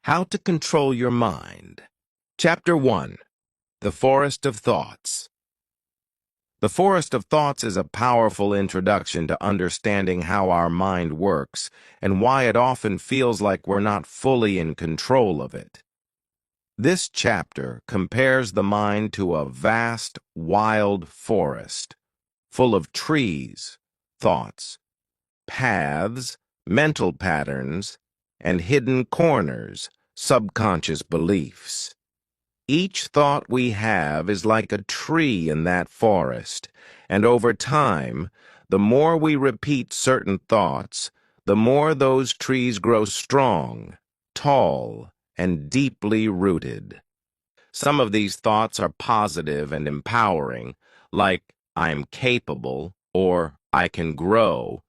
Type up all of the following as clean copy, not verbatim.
How to Control Your Mind. Chapter 1. The Forest of Thoughts. The Forest of Thoughts is a powerful introduction to understanding how our mind works and why it often feels like we're not fully in control of it. This chapter compares the mind to a vast, wild forest, full of trees, thoughts, paths, mental patterns, and hidden corners, subconscious beliefs. Each thought we have is like a tree in that forest, and over time, the more we repeat certain thoughts, the more those trees grow strong, tall, and deeply rooted. Some of these thoughts are positive and empowering, like I'm capable or I can grow,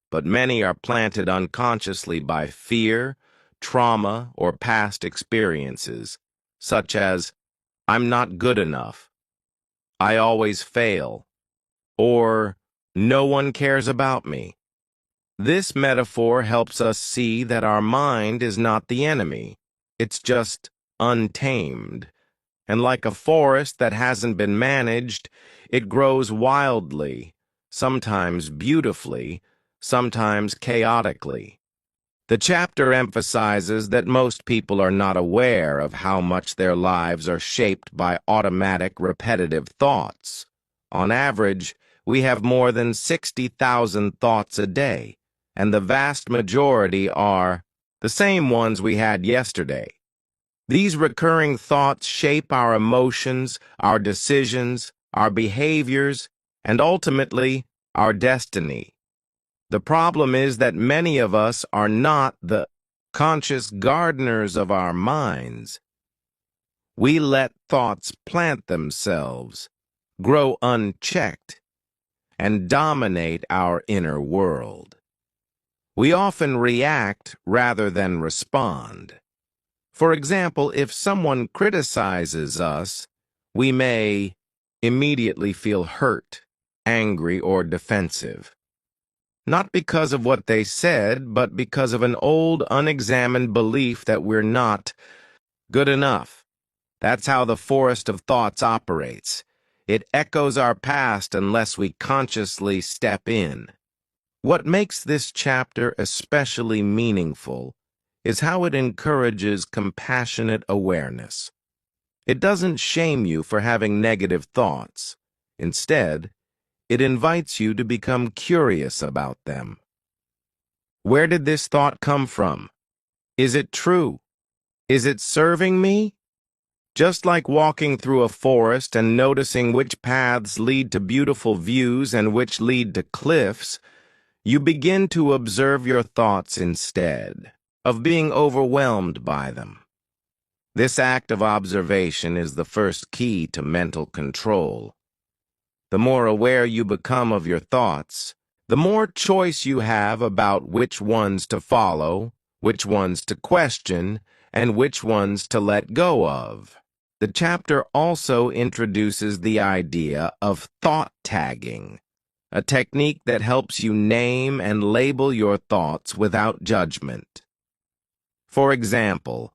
but many are planted unconsciously by fear, trauma, or past experiences, such as, I'm not good enough, I always fail, or no one cares about me. This metaphor helps us see that our mind is not the enemy, it's just untamed. And like a forest that hasn't been managed, it grows wildly, sometimes beautifully, sometimes chaotically. The chapter emphasizes that most people are not aware of how much their lives are shaped by automatic, repetitive thoughts. On average, we have more than 60,000 thoughts a day, and the vast majority are the same ones we had yesterday. These recurring thoughts shape our emotions, our decisions, our behaviors, and ultimately, our destiny. The problem is that many of us are not the conscious gardeners of our minds. We let thoughts plant themselves, grow unchecked, and dominate our inner world. We often react rather than respond. For example, if someone criticizes us, we may immediately feel hurt, angry, or defensive. Not because of what they said, but because of an old, unexamined belief that we're not good enough. That's how the forest of thoughts operates. It echoes our past unless we consciously step in. What makes this chapter especially meaningful is how it encourages compassionate awareness. It doesn't shame you for having negative thoughts. Instead, it invites you to become curious about them. Where did this thought come from? Is it true? Is it serving me? Just like walking through a forest and noticing which paths lead to beautiful views and which lead to cliffs, you begin to observe your thoughts instead of being overwhelmed by them. This act of observation is the first key to mental control. The more aware you become of your thoughts, the more choice you have about which ones to follow, which ones to question, and which ones to let go of. The chapter also introduces the idea of thought tagging, a technique that helps you name and label your thoughts without judgment. For example,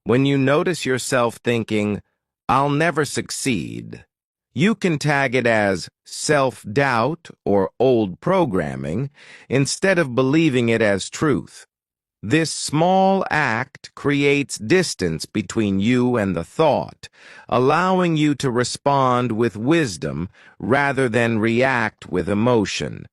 when you notice yourself thinking, I'll never succeed, you can tag it as self-doubt or old programming instead of believing it as truth. This small act creates distance between you and the thought, allowing you to respond with wisdom rather than react with emotion.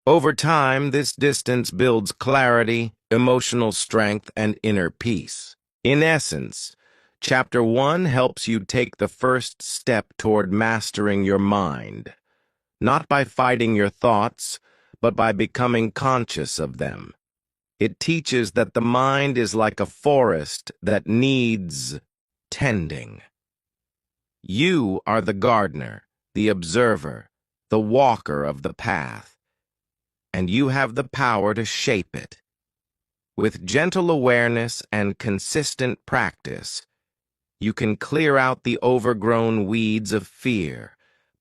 Over time, this distance builds clarity, emotional strength, and inner peace. In essence, Chapter 1 helps you take the first step toward mastering your mind, not by fighting your thoughts, but by becoming conscious of them. It teaches that the mind is like a forest that needs tending. You are the gardener, the observer, the walker of the path, and you have the power to shape it. With gentle awareness and consistent practice, you can clear out the overgrown weeds of fear,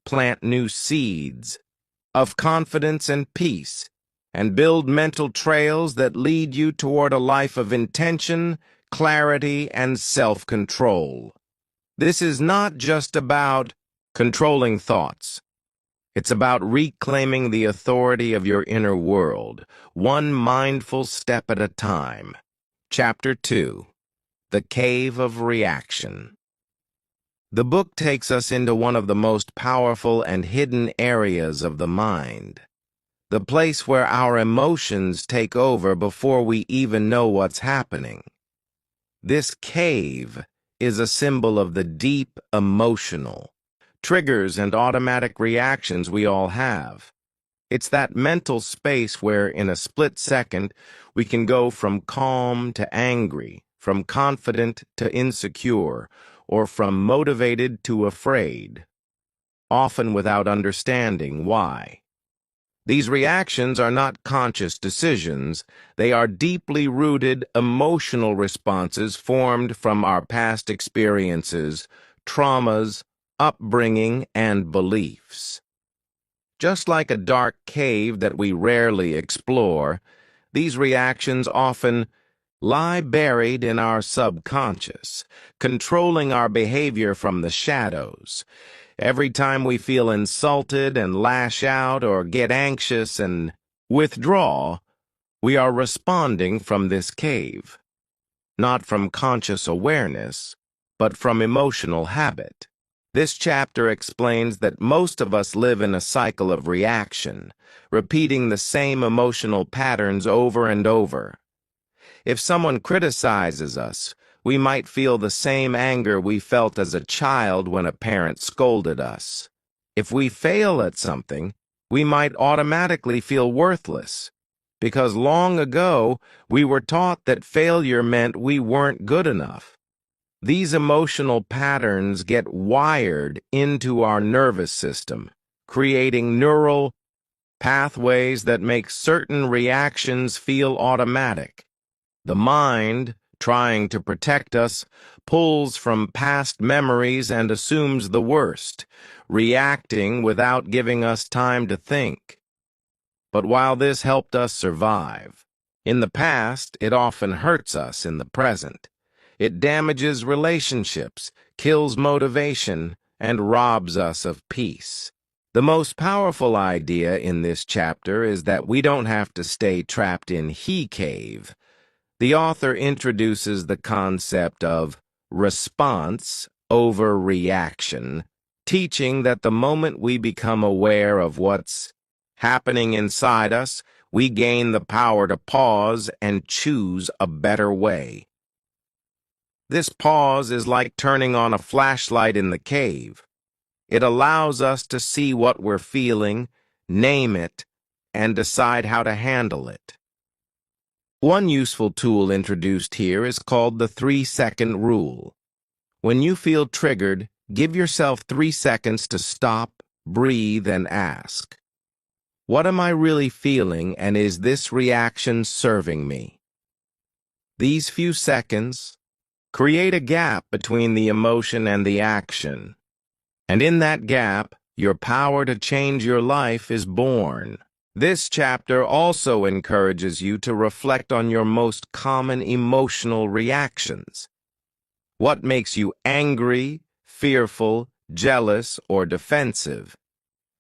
plant new seeds of confidence and peace, and build mental trails that lead you toward a life of intention, clarity, and self-control. This is not just about controlling thoughts. It's about reclaiming the authority of your inner world, one mindful step at a time. Chapter 2. The Cave of Reaction. The book takes us into one of the most powerful and hidden areas of the mind, the place where our emotions take over before we even know what's happening. This cave is a symbol of the deep emotional triggers and automatic reactions we all have. It's that mental space where, in a split second, we can go from calm to angry, from confident to insecure, or from motivated to afraid, often without understanding why. These reactions are not conscious decisions. They are deeply rooted emotional responses formed from our past experiences, traumas, upbringing, and beliefs. Just like a dark cave that we rarely explore, these reactions often lie buried in our subconscious, controlling our behavior from the shadows. Every time we feel insulted and lash out or get anxious and withdraw, we are responding from this cave, not from conscious awareness, but from emotional habit. This chapter explains that most of us live in a cycle of reaction, repeating the same emotional patterns over and over. If someone criticizes us, we might feel the same anger we felt as a child when a parent scolded us. If we fail at something, we might automatically feel worthless, because long ago we were taught that failure meant we weren't good enough. These emotional patterns get wired into our nervous system, creating neural pathways that make certain reactions feel automatic. The mind, trying to protect us, pulls from past memories and assumes the worst, reacting without giving us time to think. But while this helped us survive, in the past it often hurts us in the present. It damages relationships, kills motivation, and robs us of peace. The most powerful idea in this chapter is that we don't have to stay trapped in he cave. The author introduces the concept of response over reaction, teaching that the moment we become aware of what's happening inside us, we gain the power to pause and choose a better way. This pause is like turning on a flashlight in the cave. It allows us to see what we're feeling, name it, and decide how to handle it. One useful tool introduced here is called the 3-second rule. When you feel triggered, give yourself 3 seconds to stop, breathe, and ask, what am I really feeling, and is this reaction serving me? These few seconds create a gap between the emotion and the action. And in that gap, your power to change your life is born. This chapter also encourages you to reflect on your most common emotional reactions. What makes you angry, fearful, jealous, or defensive?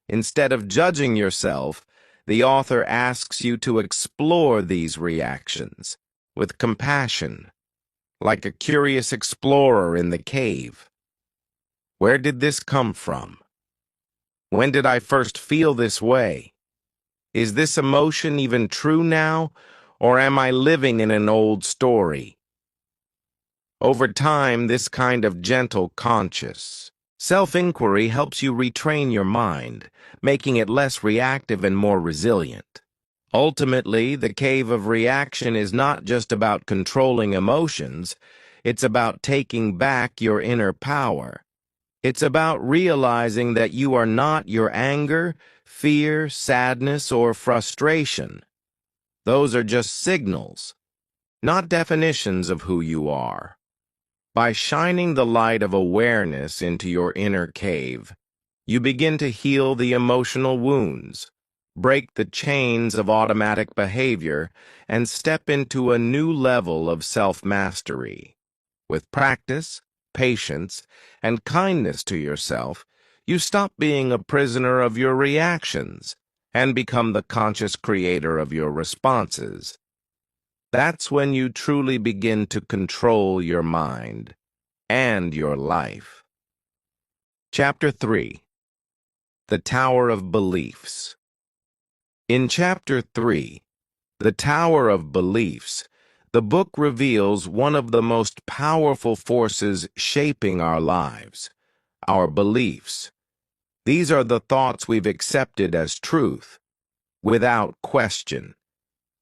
Instead of judging yourself, the author asks you to explore these reactions with compassion, like a curious explorer in the cave. Where did this come from? When did I first feel this way? Is this emotion even true now, or am I living in an old story? Over time, this kind of gentle, conscious self-inquiry helps you retrain your mind, making it less reactive and more resilient. Ultimately, the cave of reaction is not just about controlling emotions, it's about taking back your inner power. It's about realizing that you are not your anger, fear, sadness, or frustration. Those are just signals, not definitions of who you are. By shining the light of awareness into your inner cave, you begin to heal the emotional wounds, break the chains of automatic behavior, and step into a new level of self-mastery. With practice, patience, and kindness to yourself, you stop being a prisoner of your reactions and become the conscious creator of your responses. That's when you truly begin to control your mind and your life. Chapter 3. The Tower of Beliefs. In Chapter 3, The Tower of Beliefs, the book reveals one of the most powerful forces shaping our lives, our beliefs. These are the thoughts we've accepted as truth, without question,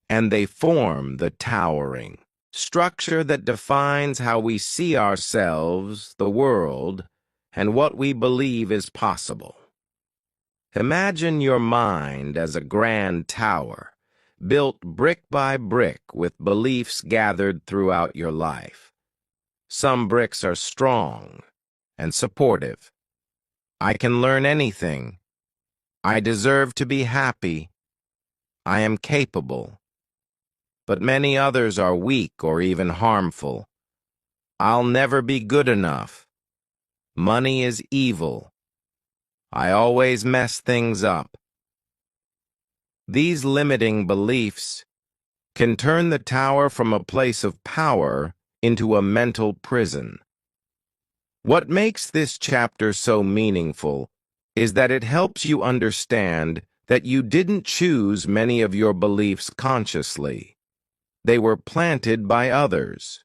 and they form the towering structure that defines how we see ourselves, the world, and what we believe is possible. Imagine your mind as a grand tower, built brick by brick with beliefs gathered throughout your life. Some bricks are strong and supportive. I can learn anything. I deserve to be happy. I am capable. But many others are weak or even harmful. I'll never be good enough. Money is evil. I always mess things up. These limiting beliefs can turn the tower from a place of power into a mental prison. What makes this chapter so meaningful is that it helps you understand that you didn't choose many of your beliefs consciously. They were planted by others.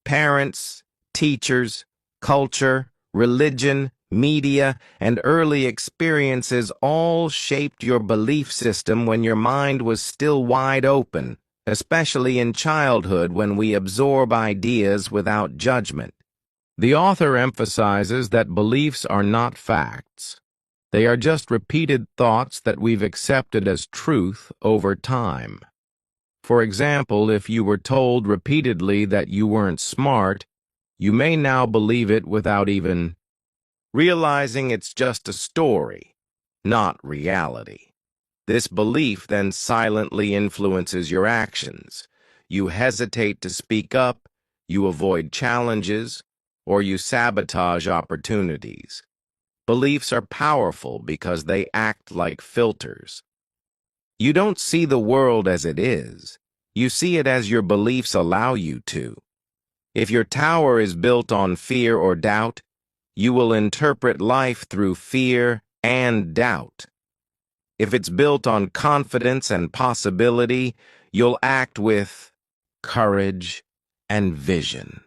Parents, teachers, culture, religion, media, and early experiences all shaped your belief system when your mind was still wide open, especially in childhood when we absorb ideas without judgment. The author emphasizes that beliefs are not facts. They are just repeated thoughts that we've accepted as truth over time. For example, if you were told repeatedly that you weren't smart, you may now believe it without even realizing it's just a story, not reality. This belief then silently influences your actions. You hesitate to speak up, you avoid challenges, or you sabotage opportunities. Beliefs are powerful because they act like filters. You don't see the world as it is. You see it as your beliefs allow you to. If your tower is built on fear or doubt, you will interpret life through fear and doubt. If it's built on confidence and possibility, you'll act with courage and vision.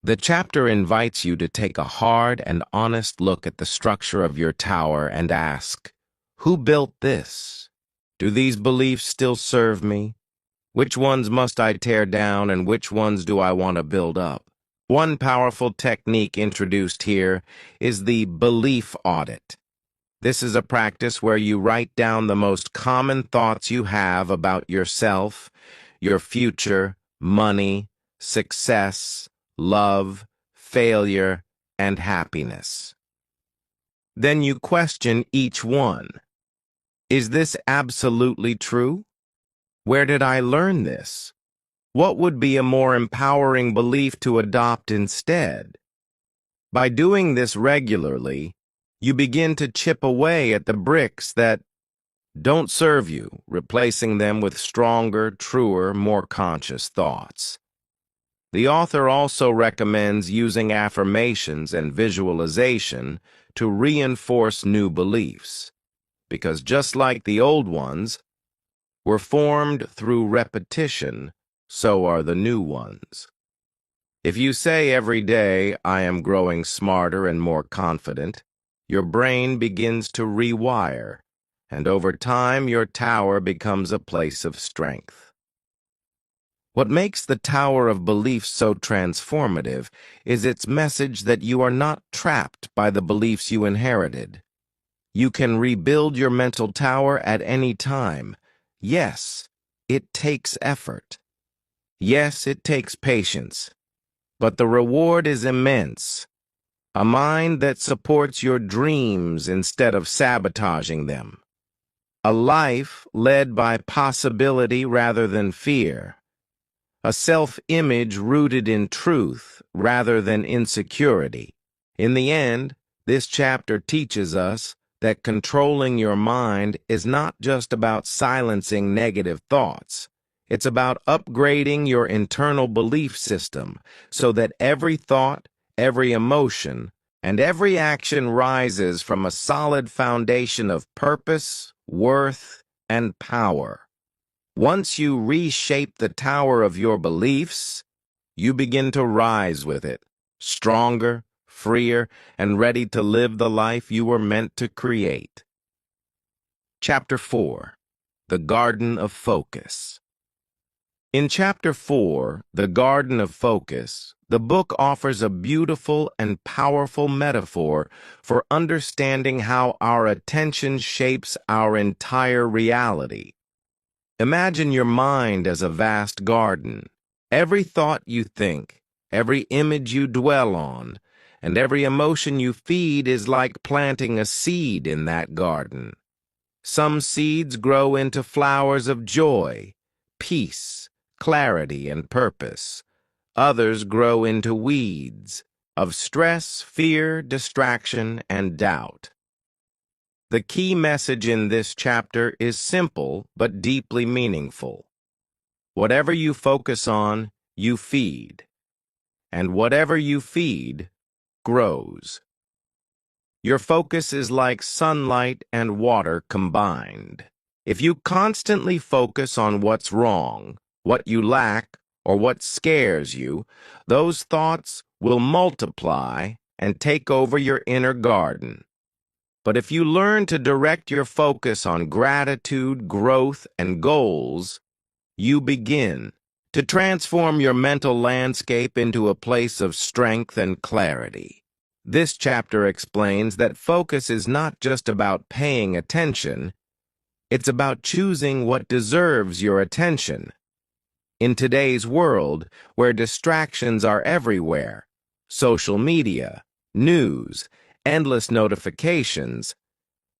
The chapter invites you to take a hard and honest look at the structure of your tower and ask, who built this? Do these beliefs still serve me? Which ones must I tear down and which ones do I want to build up? One powerful technique introduced here is the belief audit. This is a practice where you write down the most common thoughts you have about yourself, your future, money, success, love, failure, and happiness. Then you question each one. Is this absolutely true? Where did I learn this? What would be a more empowering belief to adopt instead? By doing this regularly, you begin to chip away at the bricks that don't serve you, replacing them with stronger, truer, more conscious thoughts. The author also recommends using affirmations and visualization to reinforce new beliefs, because just like the old ones were formed through repetition, so are the new ones. If you say every day, I am growing smarter and more confident, your brain begins to rewire, and over time your tower becomes a place of strength. What makes the Tower of Beliefs so transformative is its message that you are not trapped by the beliefs you inherited. You can rebuild your mental tower at any time. Yes, it takes effort. Yes, it takes patience. But the reward is immense. A mind that supports your dreams instead of sabotaging them. A life led by possibility rather than fear. A self-image rooted in truth rather than insecurity. In the end, this chapter teaches us that controlling your mind is not just about silencing negative thoughts. It's about upgrading your internal belief system so that every thought, every emotion, and every action rises from a solid foundation of purpose, worth, and power. Once you reshape the tower of your beliefs, you begin to rise with it, stronger, freer, and ready to live the life you were meant to create. Chapter 4. The Garden of Focus. In Chapter 4, The Garden of Focus, the book offers a beautiful and powerful metaphor for understanding how our attention shapes our entire reality. Imagine your mind as a vast garden. Every thought you think, every image you dwell on, and every emotion you feed is like planting a seed in that garden. Some seeds grow into flowers of joy, peace, clarity, and purpose. Others grow into weeds of stress, fear, distraction, and doubt. The key message in this chapter is simple but deeply meaningful. Whatever you focus on, you feed. And whatever you feed, grows. Your focus is like sunlight and water combined. If you constantly focus on what's wrong, what you lack, or what scares you, those thoughts will multiply and take over your inner garden. But if you learn to direct your focus on gratitude, growth, and goals, you begin to transform your mental landscape into a place of strength and clarity. This chapter explains that focus is not just about paying attention, it's about choosing what deserves your attention. In today's world, where distractions are everywhere, social media, news, endless notifications,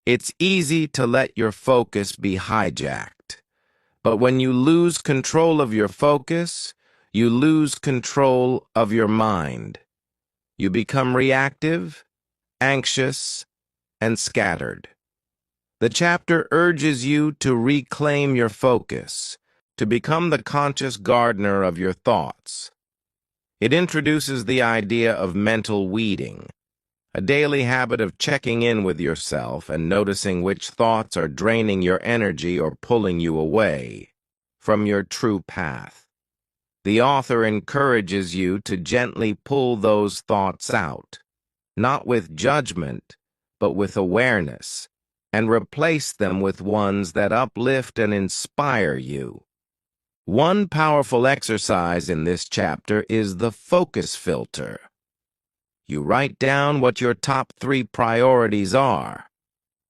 it's easy to let your focus be hijacked. But when you lose control of your focus, you lose control of your mind. You become reactive, anxious, and scattered. The chapter urges you to reclaim your focus, to become the conscious gardener of your thoughts. It introduces the idea of mental weeding, a daily habit of checking in with yourself and noticing which thoughts are draining your energy or pulling you away from your true path. The author encourages you to gently pull those thoughts out, not with judgment, but with awareness, and replace them with ones that uplift and inspire you. One powerful exercise in this chapter is the focus filter. You write down what your top 3 priorities are,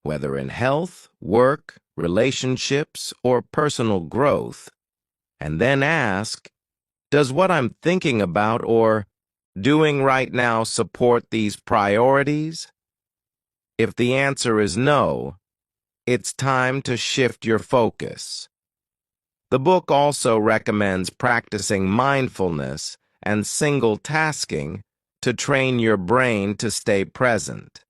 whether in health, work, relationships, or personal growth, and then ask, does what I'm thinking about or doing right now support these priorities? If the answer is no, it's time to shift your focus. The book also recommends practicing mindfulness and single tasking to train your brain to stay present.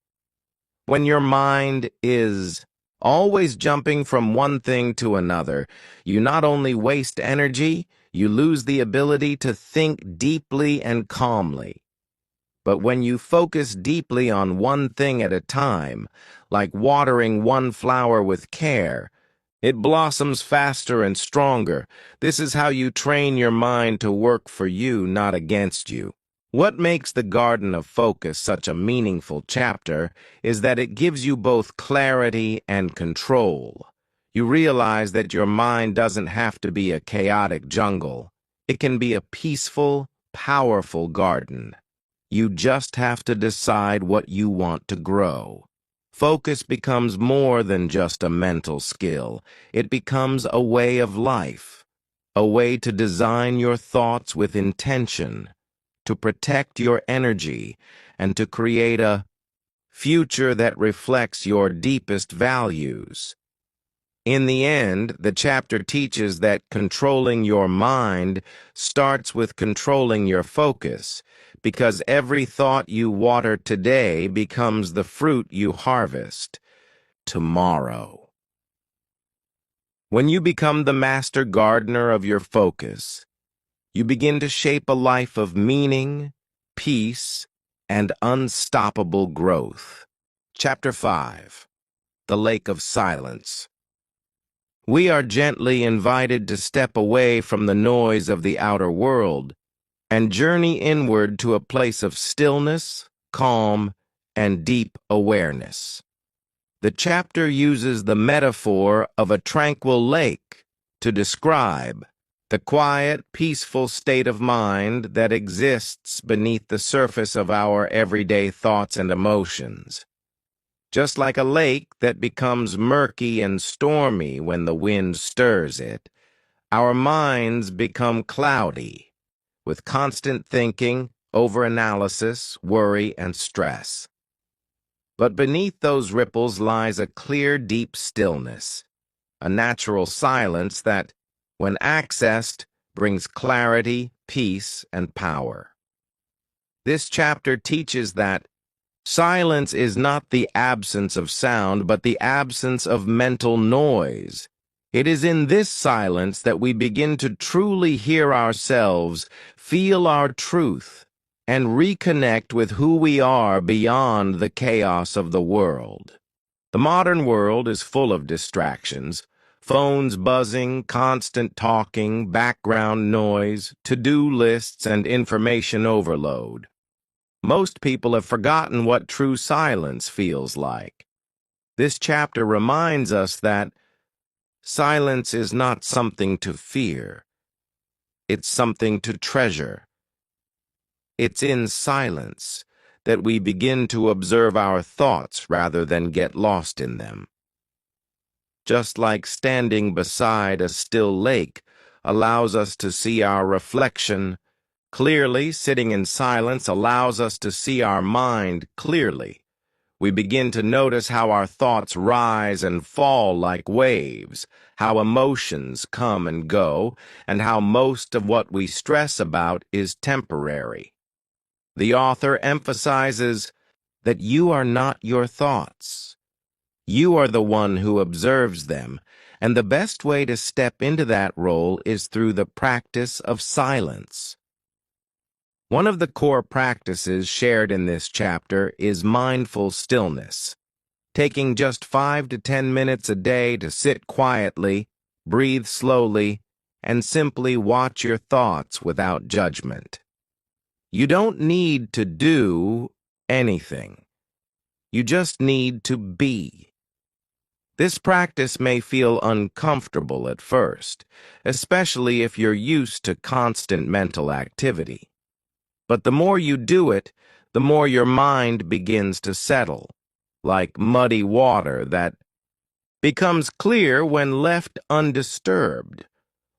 When your mind is always jumping from one thing to another, you not only waste energy, you lose the ability to think deeply and calmly. But when you focus deeply on one thing at a time, like watering one flower with care, it blossoms faster and stronger. This is how you train your mind to work for you, not against you. What makes the Garden of Focus such a meaningful chapter is that it gives you both clarity and control. You realize that your mind doesn't have to be a chaotic jungle. It can be a peaceful, powerful garden. You just have to decide what you want to grow. Focus becomes more than just a mental skill. It becomes a way of life, a way to design your thoughts with intention, to protect your energy, and to create a future that reflects your deepest values. In the end, the chapter teaches that controlling your mind starts with controlling your focus, because every thought you water today becomes the fruit you harvest tomorrow. When you become the master gardener of your focus, you begin to shape a life of meaning, peace, and unstoppable growth. Chapter 5. The Lake of Silence. We are gently invited to step away from the noise of the outer world and journey inward to a place of stillness, calm, and deep awareness. The chapter uses the metaphor of a tranquil lake to describe the quiet, peaceful state of mind that exists beneath the surface of our everyday thoughts and emotions. Just like a lake that becomes murky and stormy when the wind stirs it, our minds become cloudy, with constant thinking, overanalysis, worry, and stress. But beneath those ripples lies a clear, deep stillness, a natural silence that, when accessed, brings clarity, peace, and power. This chapter teaches that silence is not the absence of sound, but the absence of mental noise. It is in this silence that we begin to truly hear ourselves, feel our truth, and reconnect with who we are beyond the chaos of the world. The modern world is full of distractions: phones buzzing, constant talking, background noise, to-do lists, and information overload. Most people have forgotten what true silence feels like. This chapter reminds us that silence is not something to fear. It's something to treasure. It's in silence that we begin to observe our thoughts rather than get lost in them. Just like standing beside a still lake allows us to see our reflection clearly, sitting in silence allows us to see our mind clearly. We begin to notice how our thoughts rise and fall like waves, how emotions come and go, and how most of what we stress about is temporary. The author emphasizes that you are not your thoughts. You are the one who observes them, and the best way to step into that role is through the practice of silence. One of the core practices shared in this chapter is mindful stillness. Taking just 5 to 10 minutes a day to sit quietly, breathe slowly, and simply watch your thoughts without judgment. You don't need to do anything. You just need to be. This practice may feel uncomfortable at first, especially if you're used to constant mental activity. But the more you do it, the more your mind begins to settle, like muddy water that becomes clear when left undisturbed.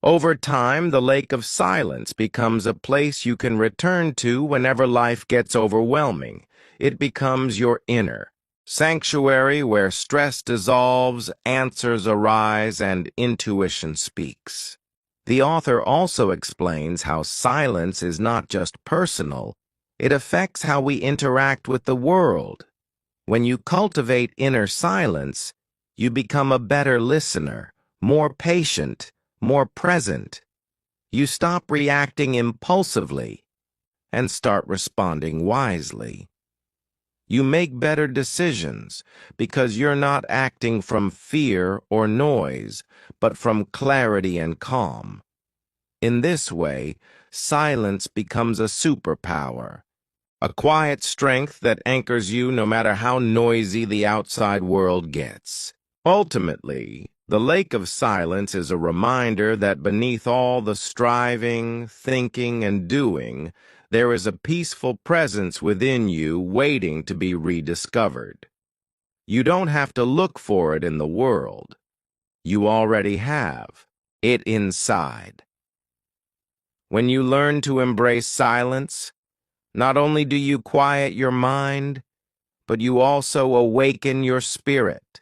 Over time, the lake of silence becomes a place you can return to whenever life gets overwhelming. It becomes your inner sanctuary where stress dissolves, answers arise, and intuition speaks. The author also explains how silence is not just personal, it affects how we interact with the world. When you cultivate inner silence, you become a better listener, more patient, more present. You stop reacting impulsively and start responding wisely. You make better decisions because you're not acting from fear or noise, but from clarity and calm. In this way, silence becomes a superpower, a quiet strength that anchors you no matter how noisy the outside world gets. Ultimately, the lake of silence is a reminder that beneath all the striving, thinking, and doing, there is a peaceful presence within you waiting to be rediscovered. You don't have to look for it in the world. You already have it inside. When you learn to embrace silence, not only do you quiet your mind, but you also awaken your spirit.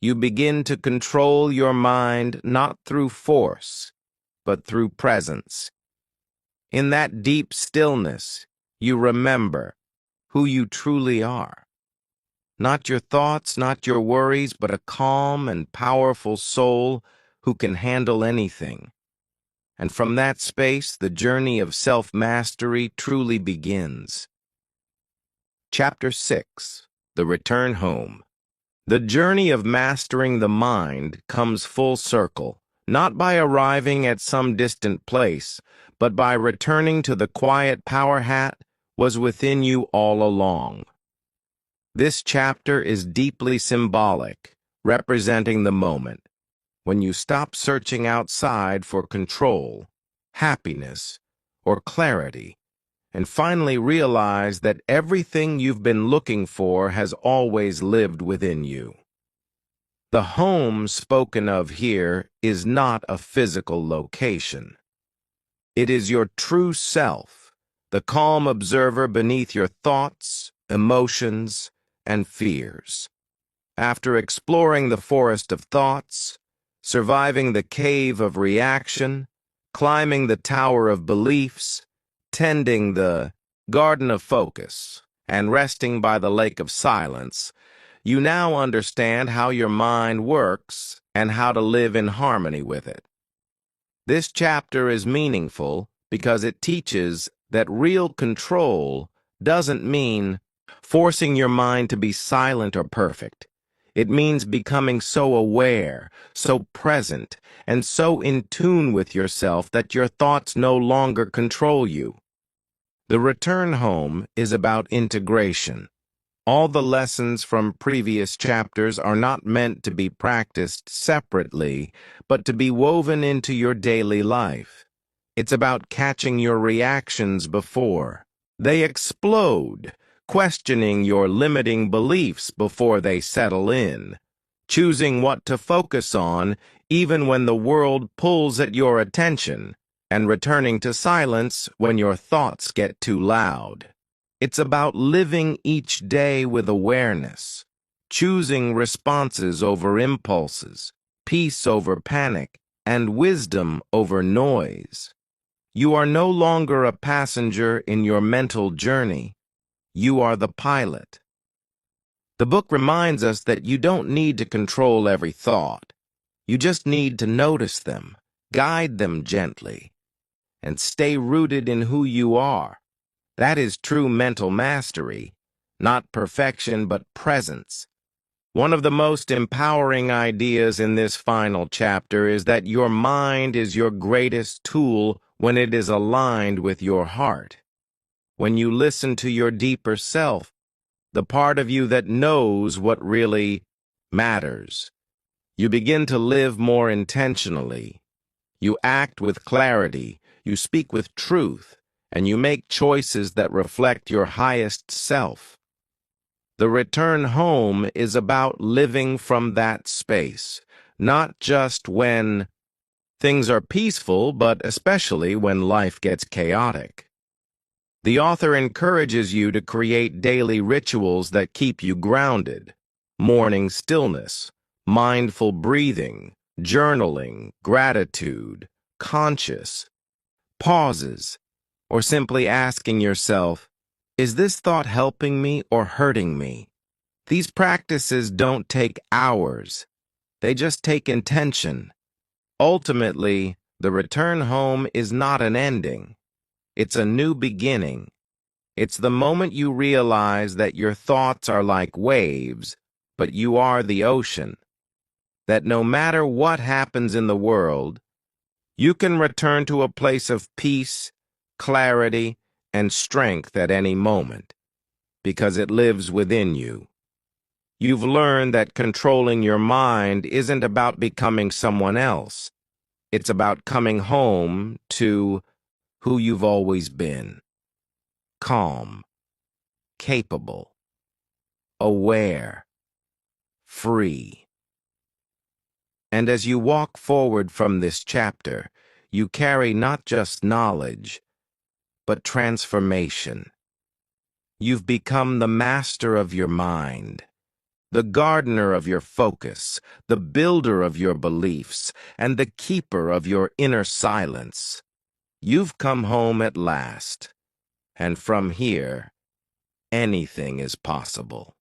You begin to control your mind not through force, but through presence. In that deep stillness, you remember who you truly are. Not your thoughts, not your worries, but a calm and powerful soul who can handle anything. And from that space, the journey of self-mastery truly begins. Chapter 6. The Return Home. The journey of mastering the mind comes full circle, not by arriving at some distant place, but by returning to the quiet power hat was within you all along. This chapter is deeply symbolic, representing the moment when you stop searching outside for control, happiness, or clarity, and finally realize that everything you've been looking for has always lived within you. The home spoken of here is not a physical location. It is your true self, the calm observer beneath your thoughts, emotions, and fears. After exploring the forest of thoughts, surviving the cave of reaction, climbing the tower of beliefs, tending the garden of focus, and resting by the lake of silence, you now understand how your mind works and how to live in harmony with it. This chapter is meaningful because it teaches that real control doesn't mean forcing your mind to be silent or perfect. It means becoming so aware, so present, and so in tune with yourself that your thoughts no longer control you. The return home is about integration. All the lessons from previous chapters are not meant to be practiced separately, but to be woven into your daily life. It's about catching your reactions before they explode, questioning your limiting beliefs before they settle in, choosing what to focus on even when the world pulls at your attention, and returning to silence when your thoughts get too loud. It's about living each day with awareness, choosing responses over impulses, peace over panic, and wisdom over noise. You are no longer a passenger in your mental journey. You are the pilot. The book reminds us that you don't need to control every thought. You just need to notice them, guide them gently, and stay rooted in who you are. That is true mental mastery, not perfection but presence. One of the most empowering ideas in this final chapter is that your mind is your greatest tool when it is aligned with your heart. When you listen to your deeper self, the part of you that knows what really matters, you begin to live more intentionally. You act with clarity, you speak with truth, and you make choices that reflect your highest self. The return home is about living from that space, not just when things are peaceful, but especially when life gets chaotic. The author encourages you to create daily rituals that keep you grounded: morning stillness, mindful breathing, journaling, gratitude, conscious pauses, or simply asking yourself, is this thought helping me or hurting me? These practices don't take hours. They just take intention. Ultimately, the return home is not an ending. It's a new beginning. It's the moment you realize that your thoughts are like waves, but you are the ocean. That no matter what happens in the world, you can return to a place of peace, clarity, and strength at any moment, because it lives within you. You've learned that controlling your mind isn't about becoming someone else. It's about coming home to who you've always been: calm, capable, aware, free. And as you walk forward from this chapter, you carry not just knowledge, but transformation. You've become the master of your mind, the gardener of your focus, the builder of your beliefs, and the keeper of your inner silence. You've come home at last, and from here, anything is possible.